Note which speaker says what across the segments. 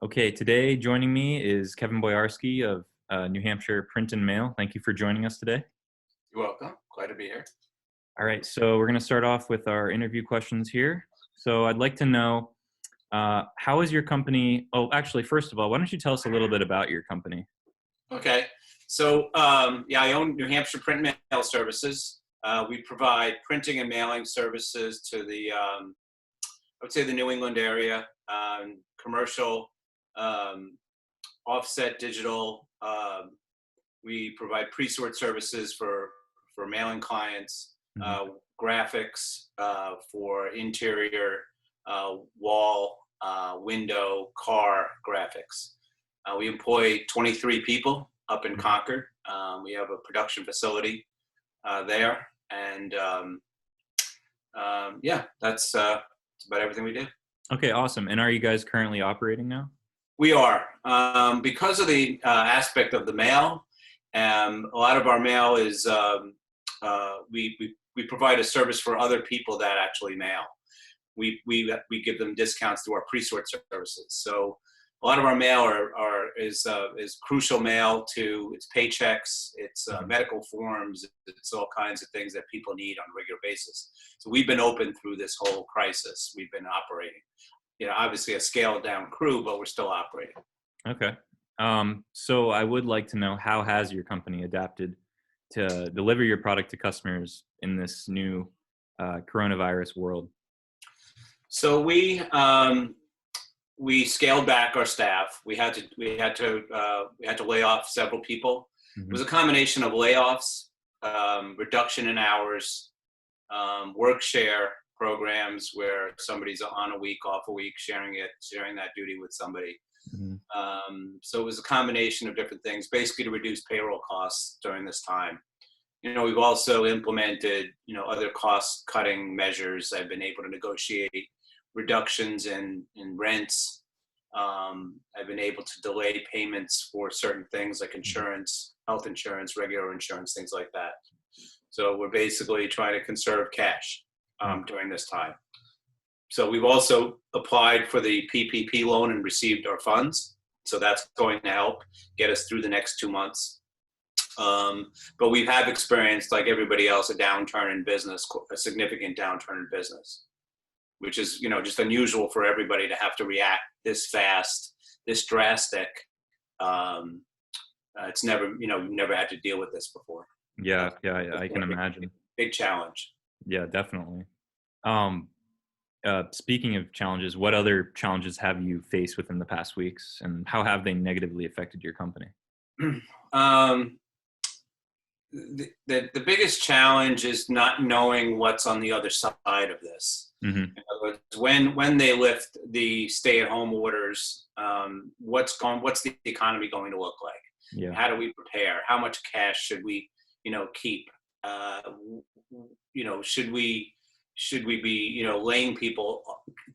Speaker 1: Okay, today joining me is Kevin Boyarsky of New Hampshire Print and Mail. Thank you for joining us today.
Speaker 2: You're welcome. Glad to be here.
Speaker 1: All right, so we're going to start off with our interview questions here. So I'd like to know, how is your company? Oh, actually, first of all, why don't you tell us a little bit about your company?
Speaker 2: Okay. So, I own New Hampshire Print&Mail Services. We provide printing and mailing services to I would say the New England area, commercial, offset digital. We provide pre-sort services for mailing clients, graphics for interior, wall, window, car graphics. We employ 23 people up in Concord. We have a production facility there, and that's about everything we do.
Speaker 1: Okay, awesome. And are you guys currently operating now?
Speaker 2: We are. Because of the aspect of the mail, a lot of our mail is, we provide a service for other people that actually mail. We give them discounts through our pre-sort services. So a lot of our mail is crucial mail to its paychecks, its medical forms, it's all kinds of things that people need on a regular basis. So we've been open through this whole crisis. We've been operating. Obviously a scaled down crew, but we're still operating.
Speaker 1: Okay. So I would like to know, how has your company adapted to deliver your product to customers in this new coronavirus world?
Speaker 2: So we scaled back our staff. We had to lay off several people. It was a combination of layoffs, reduction in hours, work share programs where somebody's on a week, off a week, sharing that duty with somebody. So it was a combination of different things, basically to reduce payroll costs during this time. We've also implemented, other cost-cutting measures. I've been able to negotiate reductions in rents. I've been able to delay payments for certain things like insurance, health insurance, regular insurance, things like that. So we're basically trying to conserve cash during this time. So we've also applied for the PPP loan and received our funds. So that's going to help get us through the next 2 months. But we have experienced, like everybody else, a downturn in business, a significant downturn in business, which is, just unusual for everybody to have to react this fast, this drastic. It's never, we've never had to deal with this before.
Speaker 1: Yeah, I can imagine.
Speaker 2: Big challenge.
Speaker 1: Yeah, definitely. Speaking of challenges, what other challenges have you faced within the past weeks, and how have they negatively affected your company?
Speaker 2: The biggest challenge is not knowing what's on the other side of this. In other words, when they lift the stay-at-home orders, what's the economy going to look like?
Speaker 1: Yeah.
Speaker 2: How do we prepare? How much cash should we, keep? Should we be,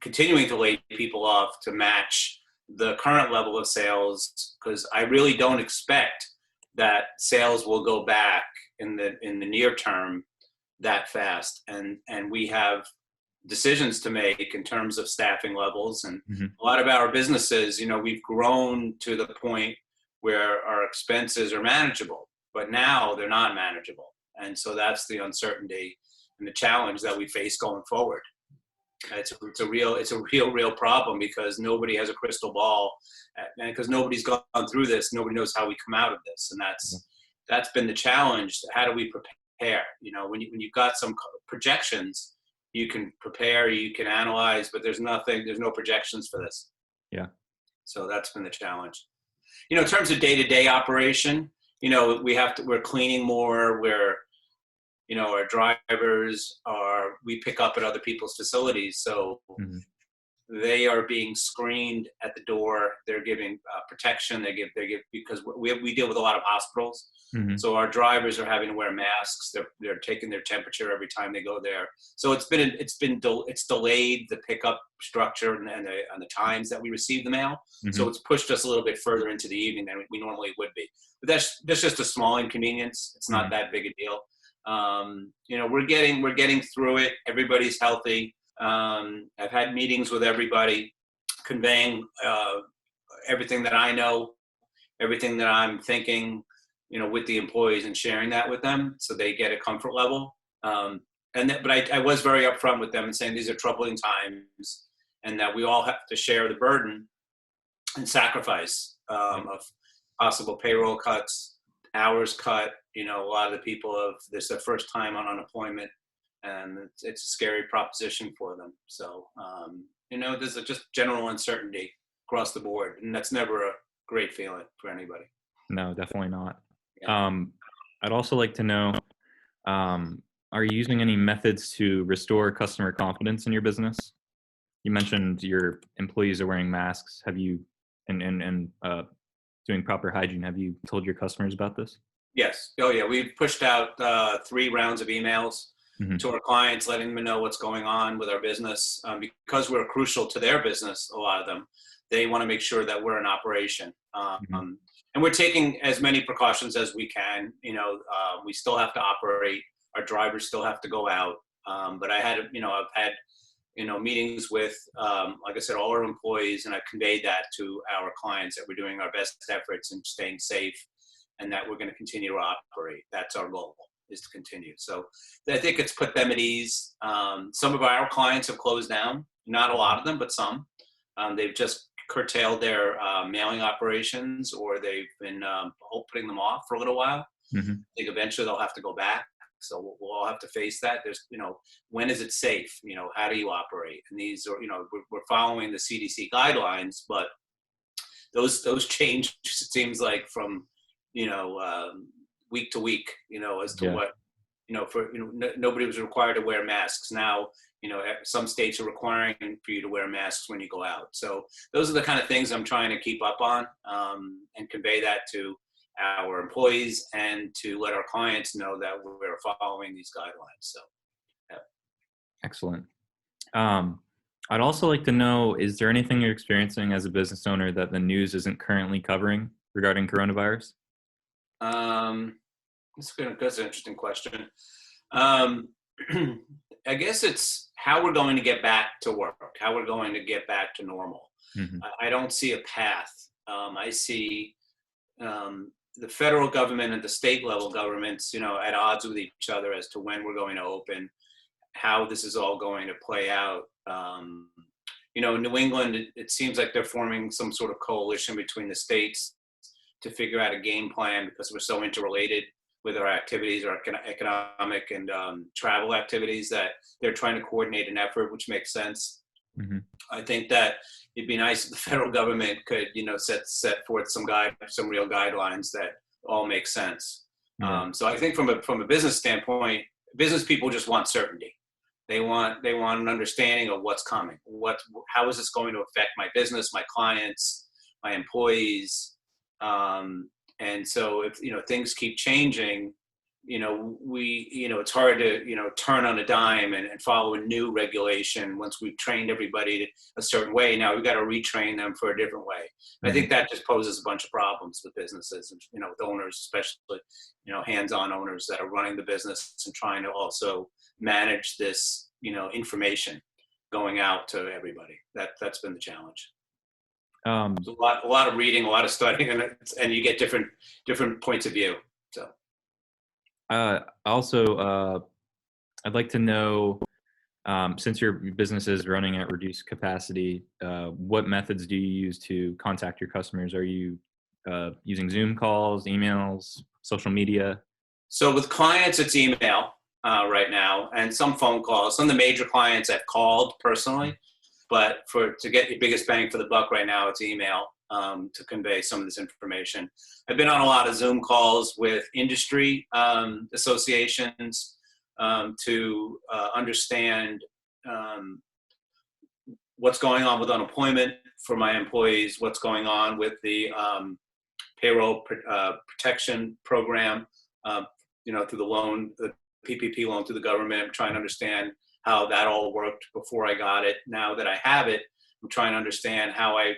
Speaker 2: continuing to lay people off to match the current level of sales? Because I really don't expect that sales will go back in the near term that fast. And we have decisions to make in terms of staffing levels. And a lot of our businesses, we've grown to the point where our expenses are manageable, but now they're not manageable. And so that's the uncertainty and the challenge that we face going forward. It's a real problem, because nobody has a crystal ball, and because nobody's gone through this, nobody knows how we come out of this, and that's been the challenge. How do we prepare? When you've got some projections, you can prepare, you can analyze, but there's no projections for this.
Speaker 1: Yeah.
Speaker 2: So that's been the challenge. In terms of day-to-day operation, we're cleaning more. Our drivers we pick up at other people's facilities. So they are being screened at the door. They're giving protection. They give because we deal with a lot of hospitals. So our drivers are having to wear masks. They're taking their temperature every time they go there. So it's delayed the pickup structure and the times that we receive the mail. So it's pushed us a little bit further into the evening than we normally would be. But that's just a small inconvenience. It's not that big a deal. We're getting through it. Everybody's healthy. I've had meetings with everybody. conveying everything that I know, everything that I'm thinking, with the employees, and sharing that with them so they get a comfort level. But I was very upfront with them and saying these are troubling times, and that we all have to share the burden and sacrifice of possible payroll cuts, hours cut. A lot of the people this is their first time on unemployment, and it's a scary proposition for them. So, there's just general uncertainty across the board, and that's never a great feeling for anybody.
Speaker 1: No, definitely not.
Speaker 2: Yeah.
Speaker 1: I'd also like to know, are you using any methods to restore customer confidence in your business? You mentioned your employees are wearing masks. Have you, and doing proper hygiene, have you told your customers about this?
Speaker 2: Yes. Oh, yeah. We've pushed out 3 rounds of emails to our clients, letting them know what's going on with our business. Because we're crucial to their business, a lot of them, they want to make sure that we're in operation. And we're taking as many precautions as we can. We still have to operate. Our drivers still have to go out. But I've had meetings with, like I said, all our employees, and I've conveyed that to our clients that we're doing our best efforts in staying safe, and that we're going to continue to operate. That's our goal, is to continue. So I think it's put them at ease. Some of our clients have closed down, not a lot of them, but some. They've just curtailed their mailing operations, or they've been putting them off for a little while. I think eventually they'll have to go back. So we'll all have to face that. There's, when is it safe? How do you operate? And these are, we're following the CDC guidelines, but those change, it seems like, from, week to week, as to what, nobody was required to wear masks. Now, some states are requiring for you to wear masks when you go out. So those are the kind of things I'm trying to keep up on, and convey that to our employees, and to let our clients know that we're following these guidelines. So, yeah.
Speaker 1: Excellent. I'd also like to know, is there anything you're experiencing as a business owner that the news isn't currently covering regarding coronavirus?
Speaker 2: That's an interesting question. I guess it's how we're going to get back to work, how we're going to get back to normal. I don't see a path. I see the federal government and the state level governments, at odds with each other as to when we're going to open, how this is all going to play out. In New England, it seems like they're forming some sort of coalition between the states to figure out a game plan, because we're so interrelated with our activities, our economic and travel activities, that they're trying to coordinate an effort, which makes sense. I think that it'd be nice if the federal government could, set forth some real guidelines that all make sense. So I think from a business standpoint, business people just want certainty. They want an understanding of what's coming. How is this going to affect my business, my clients, my employees? And so if, things keep changing, it's hard to, turn on a dime and follow a new regulation once we've trained everybody a certain way. Now we've got to retrain them for a different way. I think that just poses a bunch of problems with businesses, and, with owners, especially, hands-on owners that are running the business and trying to also manage this, information going out to everybody. That's been the challenge. A lot of reading, a lot of studying, and you get different points of view. So,
Speaker 1: also, I'd like to know, since your business is running at reduced capacity, what methods do you use to contact your customers? Are you using Zoom calls, emails, social media?
Speaker 2: So with clients, it's email right now, and some phone calls. Some of the major clients I've called personally. But to get your biggest bang for the buck right now, it's email to convey some of this information. I've been on a lot of Zoom calls with industry associations to understand what's going on with unemployment for my employees, what's going on with the payroll protection program, through the PPP loan through the government. I'm trying to understand how that all worked before I got it. Now that I have it, I'm trying to understand how I,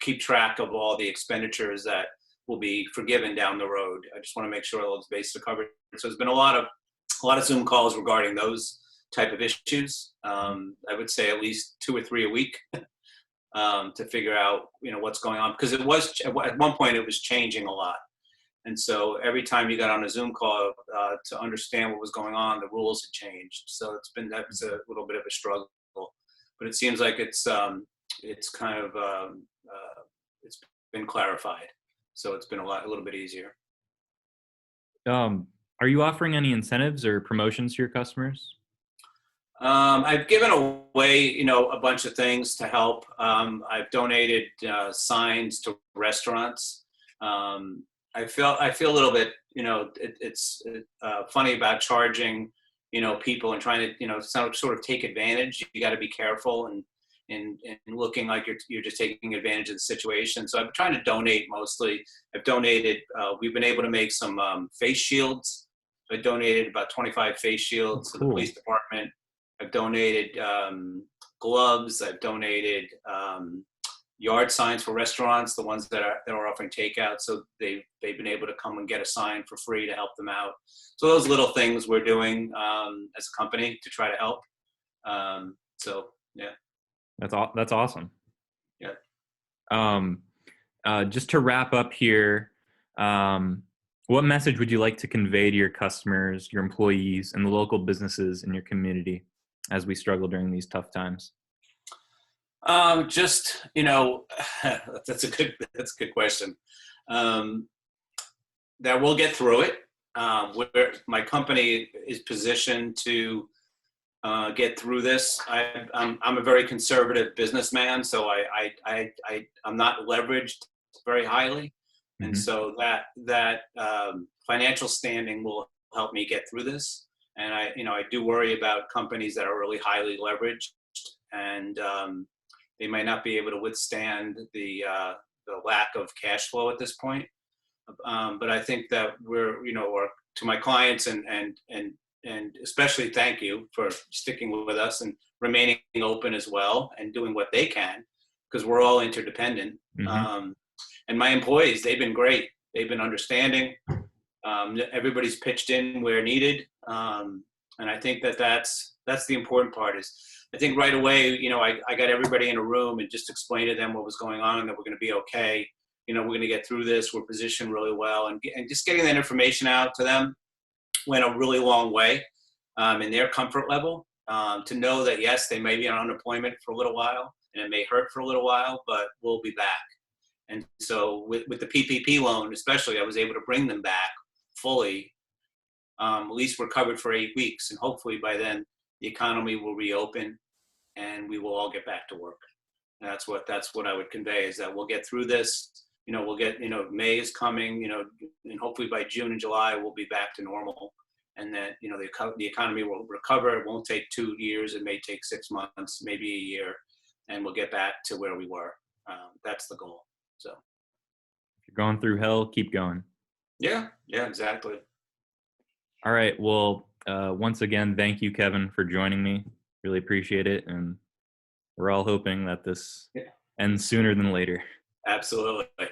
Speaker 2: keep track of all the expenditures that will be forgiven down the road. I just want to make sure all those bases are covered. So there's been a lot of Zoom calls regarding those type of issues. I would say at least 2 or 3 a week to figure out, what's going on, because it was at one point it was changing a lot. And so every time you got on a Zoom call to understand what was going on, the rules had changed. So that was a little bit of a struggle, but it seems like it's kind of it's been clarified. So it's been a little bit easier.
Speaker 1: Are you offering any incentives or promotions to your customers?
Speaker 2: I've given away, a bunch of things to help. I've donated signs to restaurants. I feel a little bit, it's funny about charging, people and trying to, sort of take advantage. You got to be careful and looking like you're just taking advantage of the situation. So I'm trying to donate mostly. I've donated. We've been able to make some face shields. I donated about 25 face shields to the police department. I've donated gloves. I've donated yard signs for restaurants, the ones that are offering takeout. So they've been able to come and get a sign for free to help them out. So those little things we're doing as a company to try to help. So yeah,
Speaker 1: that's awesome.
Speaker 2: Yeah.
Speaker 1: Just to wrap up here, what message would you like to convey to your customers, your employees, and the local businesses in your community as we struggle during these tough times?
Speaker 2: Just, that's a good question. That we'll get through it. My company is positioned to get through this. I'm a very conservative businessman, so I'm not leveraged very highly, and so that financial standing will help me get through this. And I do worry about companies that are really highly leveraged, and they might not be able to withstand the lack of cash flow at this point. But I think that we're, or to my clients and especially thank you for sticking with us and remaining open as well and doing what they can, because we're all interdependent. And my employees, they've been great. They've been understanding. Everybody's pitched in where needed. And I think that's the important part. Is I think right away, I got everybody in a room and just explained to them what was going on, that we're going to be okay. We're going to get through this. We're positioned really well, and just getting that information out to them went a really long way in their comfort level to know that, yes, they may be on unemployment for a little while and it may hurt for a little while, but we'll be back. And so with the PPP loan, especially, I was able to bring them back fully. At least we're covered for 8 weeks, and hopefully by then the economy will reopen and we will all get back to work. And that's what I would convey, is that we'll get through this. We'll get, May is coming, and hopefully by June and July we'll be back to normal, and that, the economy will recover. It won't take 2 years. It may take 6 months, maybe a year, and we'll get back to where we were. That's the goal. So
Speaker 1: if you're going through hell, keep going.
Speaker 2: Yeah, exactly.
Speaker 1: All right. Well, once again, thank you, Kevin, for joining me. Really appreciate it. And we're all hoping that this ends sooner than later.
Speaker 2: Absolutely. All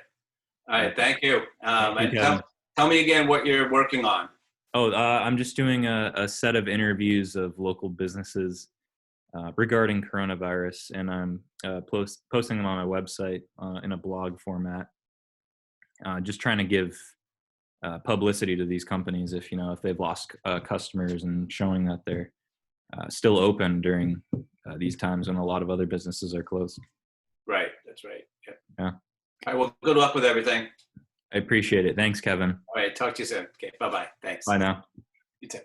Speaker 2: right. Thank you.
Speaker 1: Thank you,
Speaker 2: And tell me again what you're working on.
Speaker 1: I'm just doing a set of interviews of local businesses regarding coronavirus, and I'm posting them on my website in a blog format. Just trying to give publicity to these companies if they've lost customers, and showing that they're still open during these times when a lot of other businesses are closed.
Speaker 2: Right. That's right. Yep.
Speaker 1: Yeah.
Speaker 2: All right. Well, good luck with everything.
Speaker 1: I appreciate it. Thanks, Kevin.
Speaker 2: All right. Talk to you soon. Okay. Bye-bye. Thanks.
Speaker 1: Bye now.
Speaker 2: You too.